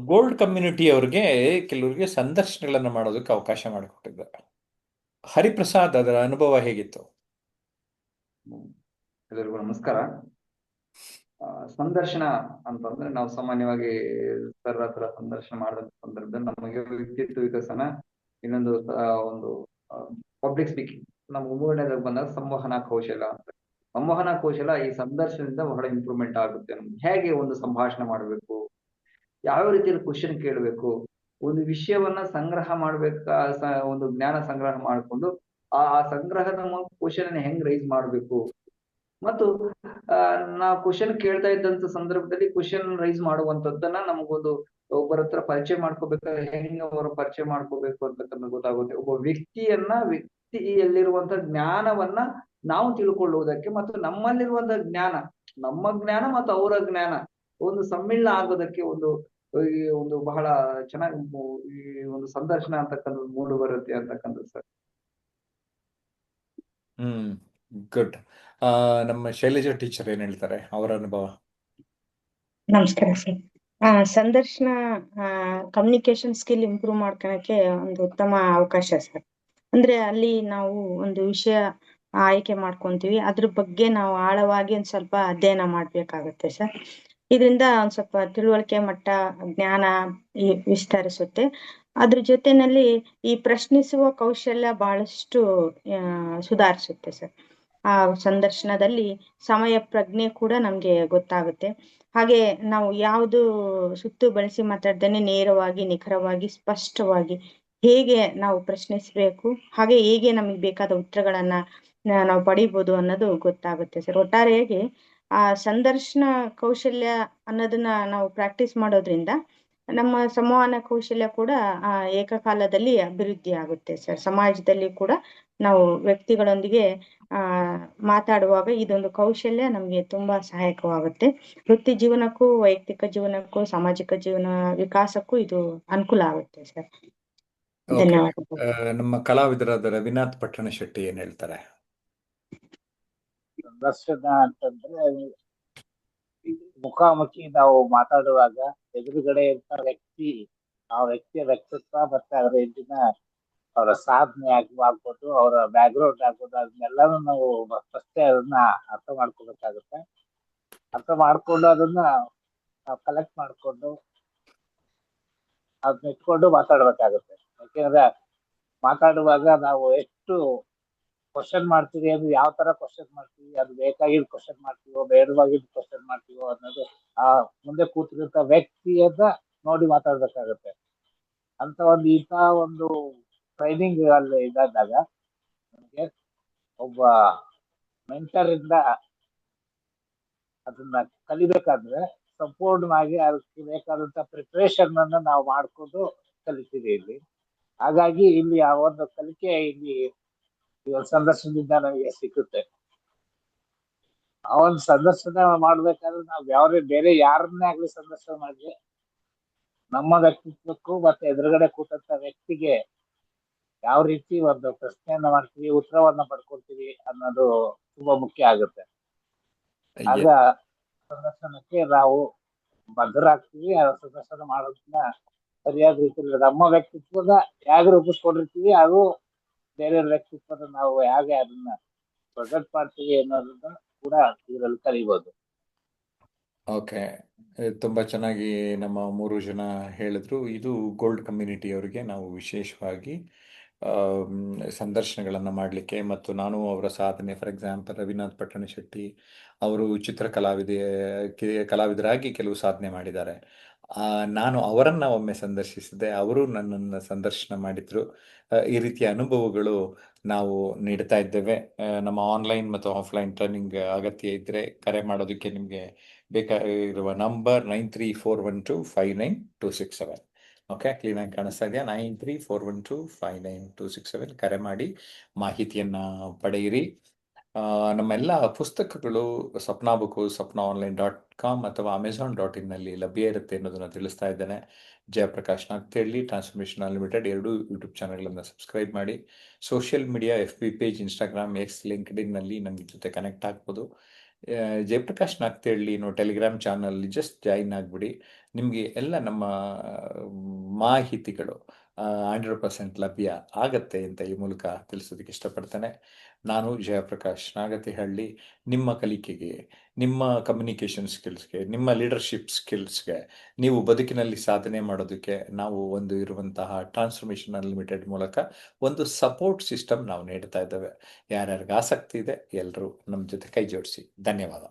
Gold community ಅವ್ರಿಗೆ ಕೆಲವರಿಗೆ ಸಂದರ್ಶನಗಳನ್ನ ಮಾಡೋದಕ್ಕೆ ಅವಕಾಶ ಮಾಡಿಕೊಟ್ಟಿದ್ದಾರೆ. ಹರಿಪ್ರಸಾದ್, ಅದರ ಅನುಭವ ಹೇಗಿತ್ತು? ಎಲ್ಲರಿಗೂ ನಮಸ್ಕಾರ. ಸಂದರ್ಶನ ಅಂತಂದ್ರೆ ನಾವು ಸಾಮಾನ್ಯವಾಗಿ ಸರ್ ಹತ್ರ ಸಂದರ್ಶನ ಮಾಡಿದ ಸಂದರ್ಭದಲ್ಲಿ ನಮಗೆ ವ್ಯಕ್ತಿತ್ವ ವಿಕಸನ, ಇನ್ನೊಂದು ಒಂದು ಪಬ್ಲಿಕ್ ಸ್ಪೀಕಿಂಗ್, ನಮ್ಗೆ ಮೂರನೇದಾಗ ಬಂದಾಗ ಸಂವಹನ ಕೌಶಲ ಅಂತ. ಸಂವಹನ ಕೌಶಲ ಈ ಸಂದರ್ಶನದಿಂದ ಬಹಳ ಇಂಪ್ರೂವ್ಮೆಂಟ್ ಆಗುತ್ತೆ. ನಮ್ಗೆ ಹೇಗೆ ಒಂದು ಸಂಭಾಷಣೆ ಮಾಡಬೇಕು, ಯಾವ ರೀತಿಯಲ್ಲಿ ಕ್ವಶನ್ ಕೇಳಬೇಕು, ಒಂದು ವಿಷಯವನ್ನ ಸಂಗ್ರಹ ಮಾಡ್ಬೇಕಾ, ಒಂದು ಜ್ಞಾನ ಸಂಗ್ರಹ ಮಾಡಿಕೊಂಡು ಆ ಸಂಗ್ರಹದ ಕ್ವಶನ್ ಹೆಂಗ್ ರೈಸ್ ಮಾಡ್ಬೇಕು, ಮತ್ತು ನಾವು ಕ್ವಶನ್ ಕೇಳ್ತಾ ಇದ್ದಂತ ಸಂದರ್ಭದಲ್ಲಿ ಕ್ವಶನ್ ರೈಸ್ ಮಾಡುವಂತದ್ದನ್ನ ನಮಗೊಂದು ಒಬ್ಬರ ಹತ್ರ ಪರಿಚಯ ಮಾಡ್ಕೋಬೇಕಾದ್ರೆ ಹೆಂಗೆ ಅವರ ಪರಿಚಯ ಮಾಡ್ಕೋಬೇಕು ಅಂತಕ್ಕಂಥ ಗೊತ್ತಾಗುತ್ತೆ. ಒಬ್ಬ ವ್ಯಕ್ತಿಯಲ್ಲಿರುವಂತ ಜ್ಞಾನವನ್ನ ನಾವು ತಿಳ್ಕೊಳ್ಳುವುದಕ್ಕೆ ಮತ್ತು ನಮ್ಮಲ್ಲಿರುವಂತ ಜ್ಞಾನ, ನಮ್ಮ ಜ್ಞಾನ ಮತ್ತು ಅವರ ಜ್ಞಾನ ಒಂದು ಸಮ್ಮಿಳನ ಆಗೋದಕ್ಕೆ ಈ ಒಂದು ಬಹಳ ಚೆನ್ನಾಗಿ ಈ ಒಂದು ಸಂದರ್ಶನ ಅಂತಕ್ಕಂಥದ್ದು ಮೂಡು ಬರುತ್ತೆ ಅಂತಕ್ಕಂಥದ್ದು ಸರ್. ಗುಡ್. ನಮ್ಮ ಶೈಲಜಾ ಟೀಚರ್ ಏನ್ ಹೇಳ್ತಾರೆ, ಅವರ ಅನುಭವ? ನಮಸ್ಕಾರ ಸರ್. ಸಂದರ್ಶನ ಕಮ್ಯುನಿಕೇಶನ್ ಸ್ಕಿಲ್ ಇಂಪ್ರೂವ್ ಮಾಡ್ಕೊಳಕ್ಕೆ ಒಂದು ಉತ್ತಮ ಅವಕಾಶ ಸರ್. ಅಂದ್ರೆ ಅಲ್ಲಿ ನಾವು ಒಂದು ವಿಷಯ ಆಯ್ಕೆ ಮಾಡ್ಕೊಂತೀವಿ, ಅದ್ರ ಬಗ್ಗೆ ನಾವು ಆಳವಾಗಿ ಒಂದ್ ಸ್ವಲ್ಪ ಅಧ್ಯಯನ ಮಾಡ್ಬೇಕಾಗತ್ತೆ ಸರ್. ಇದರಿಂದ ಒಂದ್ ಸ್ವಲ್ಪ ತಿಳುವಳಿಕೆ ಮಟ್ಟ, ಜ್ಞಾನ ವಿಸ್ತರಿಸುತ್ತೆ. ಅದ್ರ ಜೊತೆನಲ್ಲಿ ಈ ಪ್ರಶ್ನಿಸುವ ಕೌಶಲ್ಯ ಬಹಳಷ್ಟು ಸುಧಾರಿಸುತ್ತೆ ಸರ್. ಆ ಸಂದರ್ಶನದಲ್ಲಿ ಸಮಯ ಪ್ರಜ್ಞೆ ಕೂಡ ನಮ್ಗೆ ಗೊತ್ತಾಗುತ್ತೆ. ಹಾಗೆ ನಾವು ಯಾವುದು ಸುತ್ತು ಬಳಸಿ ಮಾತಾಡ್ದೇನೆ ನೇರವಾಗಿ, ನಿಖರವಾಗಿ, ಸ್ಪಷ್ಟವಾಗಿ ಹೇಗೆ ನಾವು ಪ್ರಶ್ನಿಸ್ಬೇಕು, ಹಾಗೆ ಹೇಗೆ ನಮಗೆ ಬೇಕಾದ ಉತ್ತರಗಳನ್ನ ನಾವು ಪಡಿಬೋದು ಅನ್ನೋದು ಗೊತ್ತಾಗುತ್ತೆ ಸರ್. ಒಟ್ಟಾರೆಯಾಗಿ ಆ ಸಂದರ್ಶನ ಕೌಶಲ್ಯ ಅನ್ನೋದನ್ನ ನಾವು ಪ್ರಾಕ್ಟೀಸ್ ಮಾಡೋದ್ರಿಂದ ನಮ್ಮ ಸಂವಹನ ಕೌಶಲ್ಯ ಕೂಡ ಏಕಕಾಲದಲ್ಲಿ ಅಭಿವೃದ್ಧಿ ಆಗುತ್ತೆ ಸರ್. ಸಮಾಜದಲ್ಲಿ ಕೂಡ ನಾವು ವ್ಯಕ್ತಿಗಳೊಂದಿಗೆ ಮಾತಾಡುವಾಗ ಇದೊಂದು ಕೌಶಲ್ಯ ನಮ್ಗೆ ತುಂಬಾ ಸಹಾಯಕವಾಗುತ್ತೆ. ವೃತ್ತಿ ಜೀವನಕ್ಕೂ, ವೈಯಕ್ತಿಕ ಜೀವನಕ್ಕೂ, ಸಾಮಾಜಿಕ ಜೀವನ ವಿಕಾಸಕ್ಕೂ ಇದು ಅನುಕೂಲ ಆಗುತ್ತೆ ಸರ್. ಧನ್ಯವಾದಗಳು. ನಮ್ಮ ಕಲಾವಿದರಾದ ರವಿನಾಥ್ ಪಟ್ಟಣಶೆಟ್ಟಿ ಏನ್ ಹೇಳ್ತಾರೆ? ಸಂದರ್ಶನ ಅಂತಂದ್ರೆ ಮುಖಾಮುಖಿ ನಾವು ಮಾತಾಡುವಾಗ ಎದುರುಗಡೆ ಇರ್ತ ವ್ಯಕ್ತಿ, ಆ ವ್ಯಕ್ತಿಯ ವ್ಯಕ್ತಿತ್ವ ಮತ್ತೆ ಅವರ ಹಿಂದಿನ ಅವರ ಸಾಧನೆ ಆಗ್ಬೋದು, ಅವರ ಬ್ಯಾಕ್ಗ್ರೌಂಡ್ ಆಗ್ಬೋದು, ಅದನ್ನೆಲ್ಲಾನು ನಾವು ಫಸ್ಟೇ ಅದನ್ನ ಅರ್ಥ ಮಾಡ್ಕೋಬೇಕಾಗುತ್ತೆ. ಅರ್ಥ ಮಾಡ್ಕೊಂಡು ಅದನ್ನ ನಾವು ಕಲೆಕ್ಟ್ ಮಾಡ್ಕೊಂಡು ಅದನ್ನ ಇಟ್ಕೊಂಡು ಮಾತಾಡ್ಬೇಕಾಗುತ್ತೆ. ಯಾಕೆಂದ್ರೆ ಮಾತಾಡುವಾಗ ನಾವು ಎಷ್ಟು ಕ್ವಶನ್ ಮಾಡ್ತೀವಿ, ಅದು ಯಾವ ತರ ಕ್ವಶನ್ ಮಾಡ್ತೀವಿ, ಅದು ಬೇಕಾಗಿದ್ ಕ್ವಶನ್ ಮಾಡ್ತೀವೋ ಬೇಡವಾಗಿದ್ ಕ್ವಶನ್ ಮಾಡ್ತೀವೋ ಅನ್ನೋದು ಆ ಮುಂದೆ ಕೂತಿರುವಂತ ವ್ಯಕ್ತಿಯನ್ನ ನೋಡಿ ಮಾತಾಡ್ಬೇಕಾಗತ್ತೆ. ಅಂತ ಒಂದು ಟ್ರೈನಿಂಗ್ ಅಲ್ಲಿ ಇದ್ದಾಗ ನಮ್ಗೆ ಒಬ್ಬ ಮೆಂಟರ್ ಇಂದ ಅದನ್ನ ಕಲಿಬೇಕಾದ್ರೆ ಸಂಪೂರ್ಣವಾಗಿ ಅದಕ್ಕೆ ಬೇಕಾದಂತ ಪ್ರಿಪರೇಷನ್ ಅನ್ನ ನಾವು ಮಾಡ್ಕೊಂಡು ಕಲಿತೀವಿ ಇಲ್ಲಿ. ಹಾಗಾಗಿ ಇಲ್ಲಿ ಆ ಒಂದು ಕಲಿಕೆ ಇಲ್ಲಿ ಈ ಒಂದು ಸಂದರ್ಶನದಿಂದ ನಮಗೆ ಸಿಕ್ಕುತ್ತೆ. ಆ ಒಂದು ಸಂದರ್ಶನ ಮಾಡ್ಬೇಕಾದ್ರೆ ನಾವು ಬೇರೆ ಯಾರನ್ನೇ ಆಗ್ಲಿ ಸಂದರ್ಶನ ಮಾಡಿದ್ರೆ ನಮ್ಮ ವ್ಯಕ್ತಿತ್ವಕ್ಕೂ ಮತ್ತೆ ಎದುರುಗಡೆ ಕೂತಂತ ವ್ಯಕ್ತಿಗೆ ಯಾವ ರೀತಿ ಒಂದು ಪ್ರಶ್ನೆಯನ್ನ ಮಾಡ್ತೀವಿ, ಉತ್ತರವನ್ನ ಪಡ್ಕೊಳ್ತೀವಿ ಅನ್ನೋದು ತುಂಬಾ ಮುಖ್ಯ ಆಗುತ್ತೆ. ಆಗ ಸಂದರ್ಶನಕ್ಕೆ ನಾವು ಬದ್ಧರಾಗ್ತೀವಿ. ಆ ಸಂದರ್ಶನ ಮಾಡೋದನ್ನ ಸರಿಯಾದ ರೀತಿಯಲ್ಲಿ ನಮ್ಮ ವ್ಯಕ್ತಿತ್ವದ ಹೇಗೆ ರೂಪಿಸ್ಕೊಂಡಿರ್ತೀವಿ, ಅದು ಬೇರೆಯವ್ರ ವ್ಯಕ್ತಿತ್ವದ ನಾವು ಹೇಗೆ ಅದನ್ನ ಪ್ರೊಜೆಕ್ಟ್ ಮಾಡ್ತೀವಿ ಅನ್ನೋದನ್ನ ಕೂಡ ಇದರಲ್ಲಿ ಕಲಿಬಹುದು. ಓಕೆ, ತುಂಬಾ ಚೆನ್ನಾಗಿ ನಮ್ಮ ಮೂರು ಜನ ಹೇಳಿದ್ರು. ಇದು ಗೋಲ್ಡ್ ಕಮ್ಯುನಿಟಿ ಅವರಿಗೆ ನಾವು ವಿಶೇಷವಾಗಿ ಸಂದರ್ಶನಗಳನ್ನು ಮಾಡಲಿಕ್ಕೆ, ಮತ್ತು ನಾನು ಅವರ ಸಾಧನೆ, ಫಾರ್ ಎಕ್ಸಾಂಪಲ್ ರವಿನಾಥ್ ಪಟ್ಟಣಶೆಟ್ಟಿ ಅವರು ಕಲಾವಿದರಾಗಿ ಕೆಲವು ಸಾಧನೆ ಮಾಡಿದ್ದಾರೆ. ನಾನು ಅವರನ್ನು ಒಮ್ಮೆ ಸಂದರ್ಶಿಸಿದ್ದೆ, ಅವರು ನನ್ನನ್ನು ಸಂದರ್ಶನ ಮಾಡಿದ್ರು. ಈ ರೀತಿಯ ಅನುಭವಗಳು ನಾವು ನೀಡ್ತಾ ಇದ್ದೇವೆ. ನಮ್ಮ ಆನ್ಲೈನ್ ಮತ್ತು ಆಫ್ಲೈನ್ ಟ್ರೈನಿಂಗ್ ಅಗತ್ಯ ಇದ್ದರೆ ಕರೆ ಮಾಡೋದಕ್ಕೆ ನಿಮಗೆ ಬೇಕಾಗಿರುವ ನಂಬರ್ 9341259267. ಓಕೆ, ಕ್ಲೀನಾಗಿ ಕಾಣಿಸ್ತಾ ಇದೆಯಾ? 9341259267 ಕರೆ ಮಾಡಿ ಮಾಹಿತಿಯನ್ನು ಪಡೆಯಿರಿ. ನಮ್ಮೆಲ್ಲ ಪುಸ್ತಕಗಳು ಸ್ವಪ್ನ ಬುಕ್ಕು, swapnaonline.com ಅಥವಾ amazon.in ಲಭ್ಯ ಇರುತ್ತೆ ಅನ್ನೋದನ್ನು ತಿಳಿಸ್ತಾ ಇದ್ದೇನೆ. ಜಯಪ್ರಕಾಶ್ ನಾಗ್ತಿಹಳ್ಳಿ, ಟ್ರಾನ್ಸ್ಫಾರ್ಮೇಷನ್ ಅನ್ಲಿಮಿಟೆಡ್ ಎರಡೂ ಯೂಟ್ಯೂಬ್ ಚಾನಲ್ಗಳನ್ನು ಸಬ್ಸ್ಕ್ರೈಬ್ ಮಾಡಿ. Social media FB page, Instagram, X, ಲಿಂಕ್ಡ್ಇನ್ನಲ್ಲಿ ನಮ್ಮ ಜೊತೆ ಕನೆಕ್ಟ್ ಆಗ್ಬೋದು. Jayaprakash Nagathihalli Telegram channel just join ಆಗಿಬಿಡಿ. ನಿಮಗೆ ಎಲ್ಲ ನಮ್ಮ ಮಾಹಿತಿಗಳು 100% ಲಭ್ಯ ಆಗತ್ತೆ ಅಂತ ಈ ಮೂಲಕ ತಿಳಿಸೋದಕ್ಕೆ ಇಷ್ಟಪಡ್ತೇನೆ. ನಾನು ಜಯಪ್ರಕಾಶ್ ನಾಗತಿಹಳ್ಳಿ. ನಿಮ್ಮ ಕಲಿಕೆಗೆ, ನಿಮ್ಮ ಕಮ್ಯುನಿಕೇಷನ್ ಸ್ಕಿಲ್ಸ್ಗೆ, ನಿಮ್ಮ ಲೀಡರ್ಶಿಪ್ ಸ್ಕಿಲ್ಸ್ಗೆ, ನೀವು ಬದುಕಿನಲ್ಲಿ ಸಾಧನೆ ಮಾಡೋದಕ್ಕೆ ನಾವು ಇರುವಂತಹ ಟ್ರಾನ್ಸ್ಫಾರ್ಮೇಷನ್ ಅನ್ಲಿಮಿಟೆಡ್ ಮೂಲಕ ಒಂದು ಸಪೋರ್ಟ್ ಸಿಸ್ಟಮ್ ನಾವು ನೀಡ್ತಾ ಇದ್ದೇವೆ. ಯಾರ್ಯಾರಿಗೆ ಆಸಕ್ತಿ ಇದೆ ಎಲ್ಲರೂ ನಮ್ಮ ಜೊತೆ ಕೈ ಜೋಡಿಸಿ. ಧನ್ಯವಾದ.